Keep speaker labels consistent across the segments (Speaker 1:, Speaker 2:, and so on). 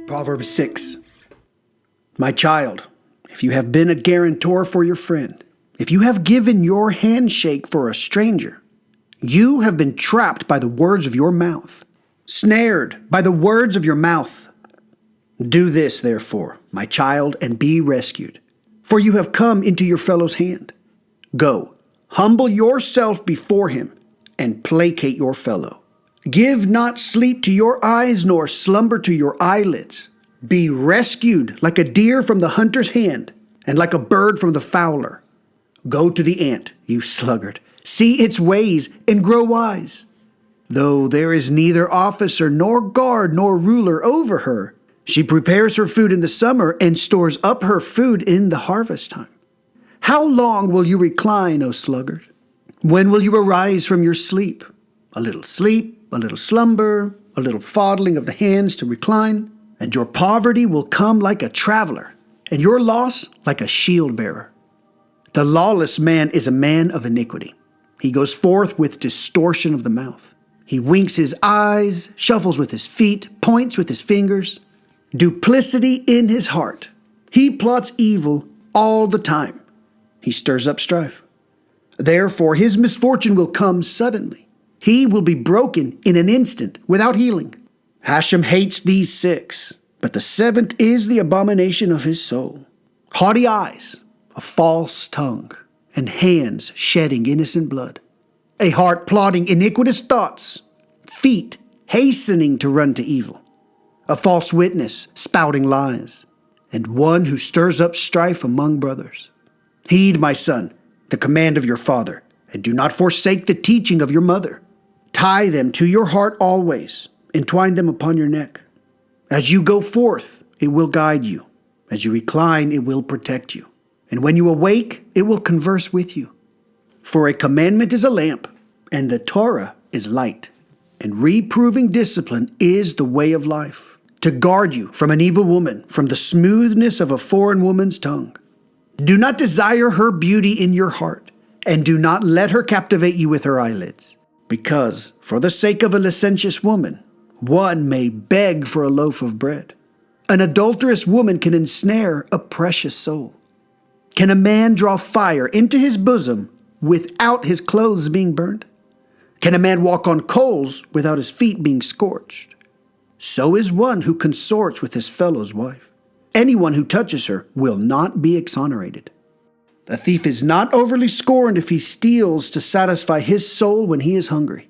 Speaker 1: Proverbs 6. My child, if you have been a guarantor for your friend, if you have given your handshake for a stranger, you have been trapped by the words of your mouth, snared by the words of your mouth. Do this, therefore, my child, and be rescued, for you have come into your fellow's hand. Go, humble yourself before him, and placate your fellow. Give not sleep to your eyes, nor slumber to your eyelids. Be rescued like a deer from the hunter's hand, and like a bird from the fowler. Go to the ant, you sluggard. See its ways, and grow wise. Though there is neither officer, nor guard, nor ruler over her, she prepares her food in the summer, and stores up her food in the harvest time. How long will you recline, O sluggard? When will you arise from your sleep? A little slumber, a little fondling of the hands to recline, and your poverty will come like a traveler, and your loss like a shield bearer. The lawless man is a man of iniquity. He goes forth with distortion of the mouth. He winks his eyes, shuffles with his feet, points with his fingers. Duplicity in his heart. He plots evil all the time. He stirs up strife. Therefore his misfortune will come suddenly. He will be broken in an instant without healing. Hashem hates these six, but the seventh is the abomination of his soul. Haughty eyes, a false tongue, and hands shedding innocent blood. A heart plotting iniquitous thoughts, feet hastening to run to evil. A false witness spouting lies, and one who stirs up strife among brothers. Heed, my son, the command of your father, and do not forsake the teaching of your mother. Tie them to your heart always, entwine them upon your neck. As you go forth, it will guide you. As you recline, it will protect you. And when you awake, it will converse with you. For a commandment is a lamp, and the Torah is light. And reproving discipline is the way of life, to guard you from an evil woman, from the smoothness of a foreign woman's tongue. Do not desire her beauty in your heart, and do not let her captivate you with her eyelids. Because, for the sake of a licentious woman, one may beg for a loaf of bread. An adulterous woman can ensnare a precious soul. Can a man draw fire into his bosom without his clothes being burned? Can a man walk on coals without his feet being scorched? So is one who consorts with his fellow's wife. Anyone who touches her will not be exonerated. A thief is not overly scorned if he steals to satisfy his soul when he is hungry.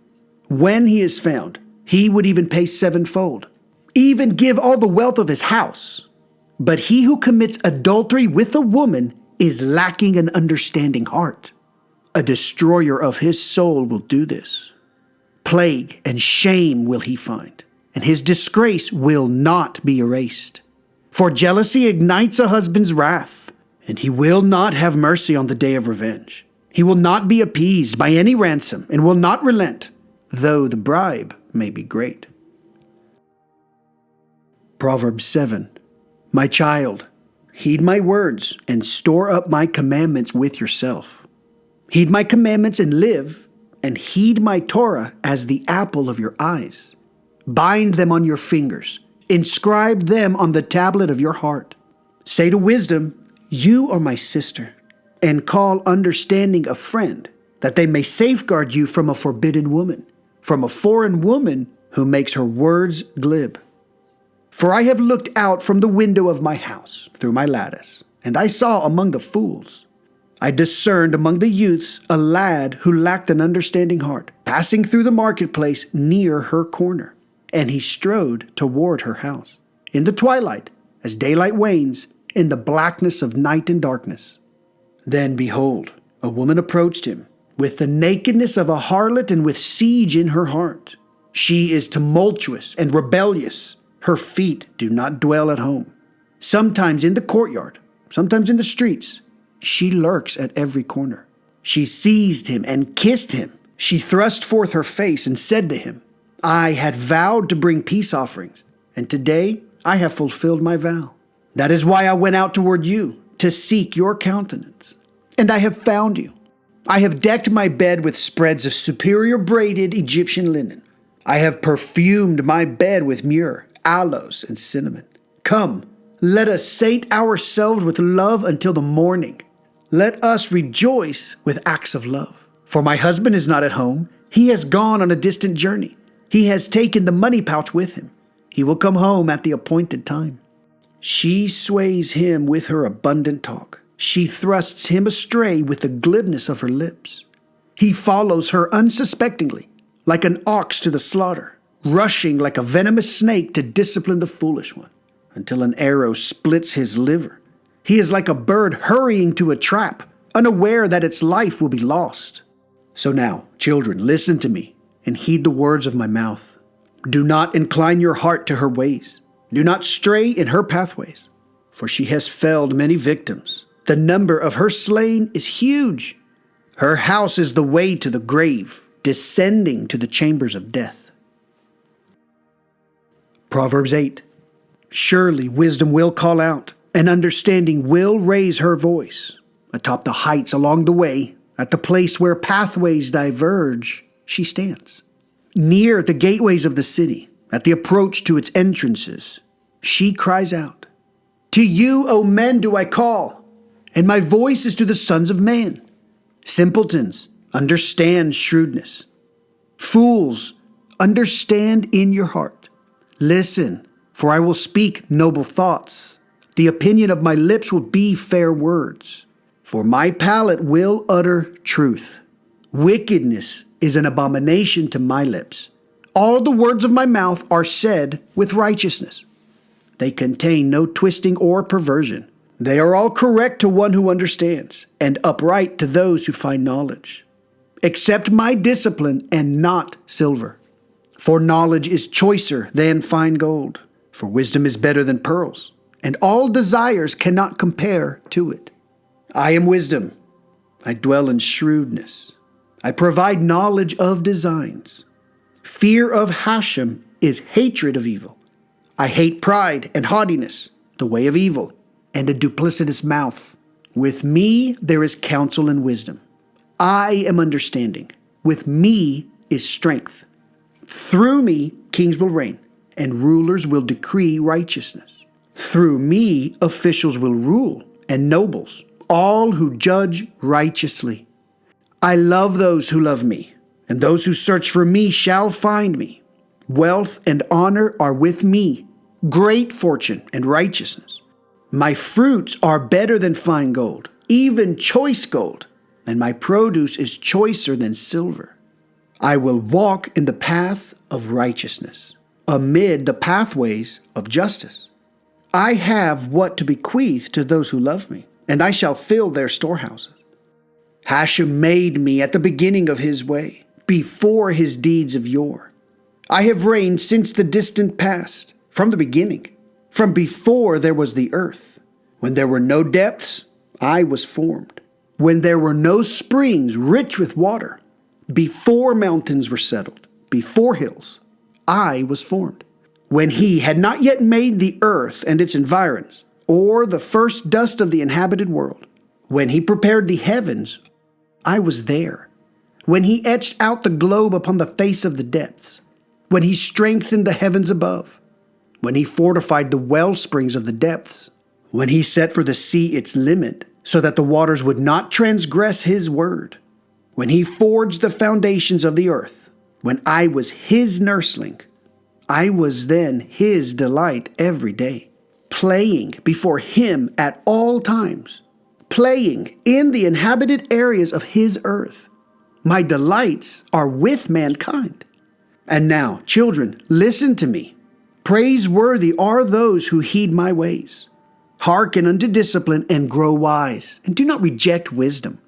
Speaker 1: When he is found, he would even pay sevenfold, even give all the wealth of his house. But he who commits adultery with a woman is lacking an understanding heart. A destroyer of his soul will do this. Plague and shame will he find, and his disgrace will not be erased. For jealousy ignites a husband's wrath, and he will not have mercy on the day of revenge. He will not be appeased by any ransom, and will not relent, though the bribe may be great. Proverbs 7. My child, heed my words, and store up my commandments with yourself. Heed my commandments and live, and heed my Torah as the apple of your eyes. Bind them on your fingers. Inscribe them on the tablet of your heart. Say to wisdom, you are my sister, and call understanding a friend, that they may safeguard you from a forbidden woman, from a foreign woman who makes her words glib. For I have looked out from the window of my house through my lattice, and I saw among the fools. I discerned among the youths a lad who lacked an understanding heart, passing through the marketplace near her corner. And he strode toward her house, in the twilight, as daylight wanes, in the blackness of night and darkness. Then, behold, a woman approached him, with the nakedness of a harlot and with siege in her heart. She is tumultuous and rebellious. Her feet do not dwell at home. Sometimes in the courtyard, sometimes in the streets, she lurks at every corner. She seized him and kissed him. She thrust forth her face and said to him, I had vowed to bring peace offerings, and today I have fulfilled my vow. That is why I went out toward you, to seek your countenance. And I have found you. I have decked my bed with spreads of superior braided Egyptian linen. I have perfumed my bed with myrrh, aloes, and cinnamon. Come, let us sate ourselves with love until the morning. Let us rejoice with acts of love. For my husband is not at home. He has gone on a distant journey. He has taken the money pouch with him. He will come home at the appointed time. She sways him with her abundant talk. She thrusts him astray with the glibness of her lips. He follows her unsuspectingly, like an ox to the slaughter, rushing like a venomous snake to discipline the foolish one, until an arrow splits his liver. He is like a bird hurrying to a trap, unaware that its life will be lost. So now, children, listen to me and heed the words of my mouth. Do not incline your heart to her ways. Do not stray in her pathways, for she has felled many victims. The number of her slain is huge. Her house is the way to the grave, descending to the chambers of death. Proverbs 8. Surely wisdom will call out, and understanding will raise her voice. Atop the heights along the way, at the place where pathways diverge, she stands. Near the gateways of the city, at the approach to its entrances, she cries out, To you, O men, do I call, and my voice is to the sons of man. Simpletons, understand shrewdness. Fools, understand in your heart. Listen, for I will speak noble thoughts. The opinion of my lips will be fair words. For my palate will utter truth. Wickedness is an abomination to my lips. All the words of my mouth are said with righteousness. They contain no twisting or perversion. They are all correct to one who understands, and upright to those who find knowledge. Accept my discipline and not silver. For knowledge is choicer than fine gold. For wisdom is better than pearls, and all desires cannot compare to it. I am wisdom. I dwell in shrewdness. I provide knowledge of designs. Fear of Hashem is hatred of evil. I hate pride and haughtiness, the way of evil, and a duplicitous mouth. With me there is counsel and wisdom. I am understanding. With me is strength. Through me kings will reign, and rulers will decree righteousness. Through me officials will rule, and nobles, all who judge righteously. I love those who love me, and those who search for me shall find me. Wealth and honor are with me, great fortune and righteousness. My fruits are better than fine gold, even choice gold, and my produce is choicer than silver. I will walk in the path of righteousness, amid the pathways of justice. I have what to bequeath to those who love me, and I shall fill their storehouses. Hashem made me at the beginning of his way, before his deeds of yore. I have reigned since the distant past, from the beginning, from before there was the earth. When there were no depths, I was formed. When there were no springs rich with water, before mountains were settled, before hills, I was formed. When he had not yet made the earth and its environs, or the first dust of the inhabited world, when he prepared the heavens, I was there. When he etched out the globe upon the face of the depths, when he strengthened the heavens above, when he fortified the well springs of the depths, when he set for the sea its limit, so that the waters would not transgress his word, when he forged the foundations of the earth, when I was his nursling, I was then his delight every day, playing before him at all times, playing in the inhabited areas of his earth. My delights are with mankind. And now, children, listen to me. Praiseworthy are those who heed my ways. Hearken unto discipline and grow wise, and do not reject wisdom.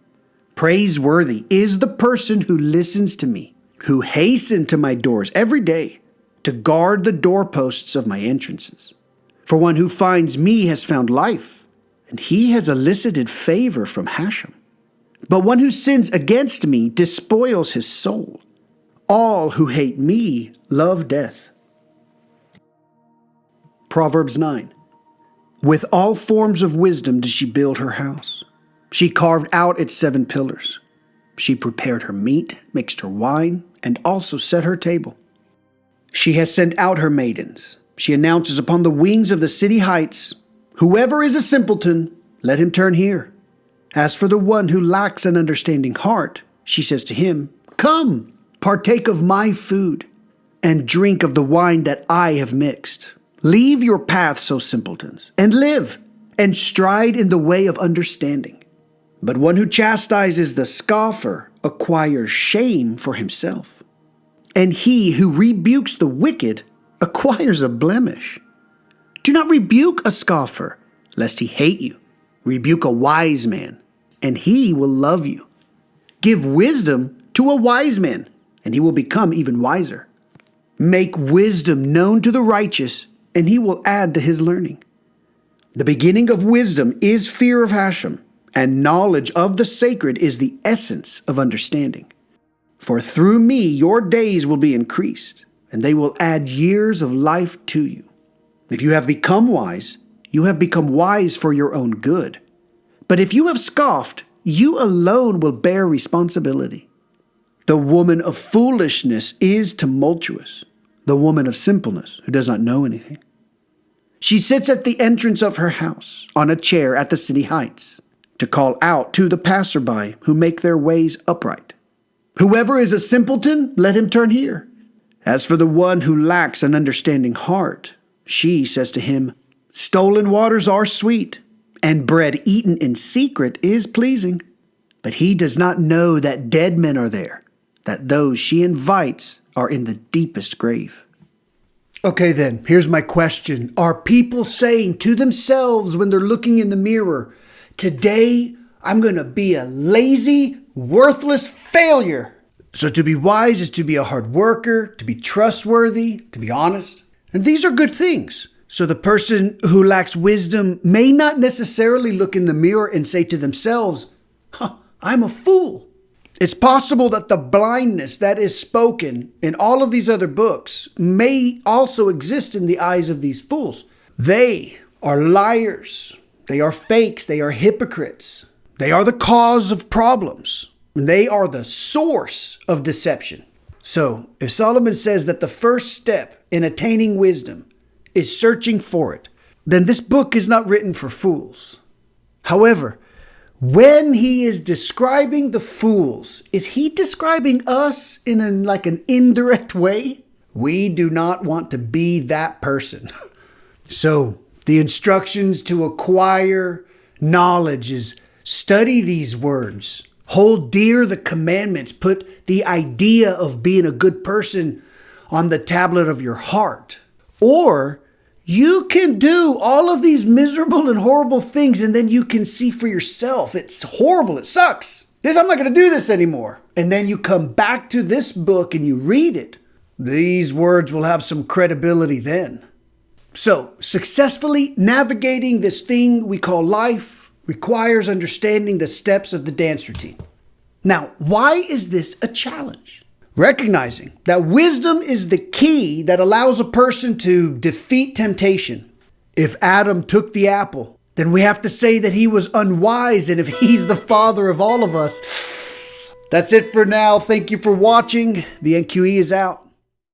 Speaker 1: Praiseworthy is the person who listens to me, who hasten to my doors every day to guard the doorposts of my entrances. For one who finds me has found life, and he has elicited favor from Hashem. But one who sins against me despoils his soul. All who hate me love death. Proverbs 9. With all forms of wisdom did she build her house. She carved out its 7 pillars. She prepared her meat, mixed her wine, and also set her table. She has sent out her maidens. She announces upon the wings of the city heights, "Whoever is a simpleton, let him turn here. As for the one who lacks an understanding heart," she says to him, "Come, partake of my food, and drink of the wine that I have mixed. Leave your paths, O simpletons, and live, and stride in the way of understanding. But one who chastises the scoffer acquires shame for himself, and he who rebukes the wicked acquires a blemish. Do not rebuke a scoffer, lest he hate you. Rebuke a wise man, and he will love you. Give wisdom to a wise man, and he will become even wiser. Make wisdom known to the righteous, and he will add to his learning. The beginning of wisdom is fear of Hashem, and knowledge of the sacred is the essence of understanding. For through me your days will be increased, and they will add years of life to you. If you have become wise, you have become wise for your own good. But if you have scoffed, you alone will bear responsibility. The woman of foolishness is tumultuous, the woman of simpleness who does not know anything. She sits at the entrance of her house, on a chair at the city heights, to call out to the passerby who make their ways upright. Whoever is a simpleton, let him turn here. As for the one who lacks an understanding heart, she says to him, stolen waters are sweet, and bread eaten in secret is pleasing. But he does not know that dead men are there, that those she invites are in the deepest grave. Okay then, here's my question. Are people saying to themselves when they're looking in the mirror, today I'm going to be a lazy, worthless failure? So to be wise is to be a hard worker, to be trustworthy, to be honest. And these are good things. So the person who lacks wisdom may not necessarily look in the mirror and say to themselves, I'm a fool. It's possible that the blindness that is spoken in all of these other books may also exist in the eyes of these fools. They are liars. They are fakes. They are hypocrites. They are the cause of problems. They are the source of deception. So if Solomon says that the first step in attaining wisdom is searching for it, then this book is not written for fools. However, when he is describing the fools, is he describing us in an indirect way? We do not want to be that person. So the instructions to acquire knowledge is study these words, hold dear the commandments, put the idea of being a good person on the tablet of your heart. Or you can do all of these miserable and horrible things, and then you can see for yourself, it's horrible, it sucks. I'm not going to do this anymore. And then you come back to this book and you read it. These words will have some credibility then. So, successfully navigating this thing we call life requires understanding the steps of the dance routine. Now, why is this a challenge? Recognizing that wisdom is the key that allows a person to defeat temptation. If Adam took the apple, then we have to say that he was unwise, and if he's the father of all of us. That's it for now. Thank you for watching. The NQE is out.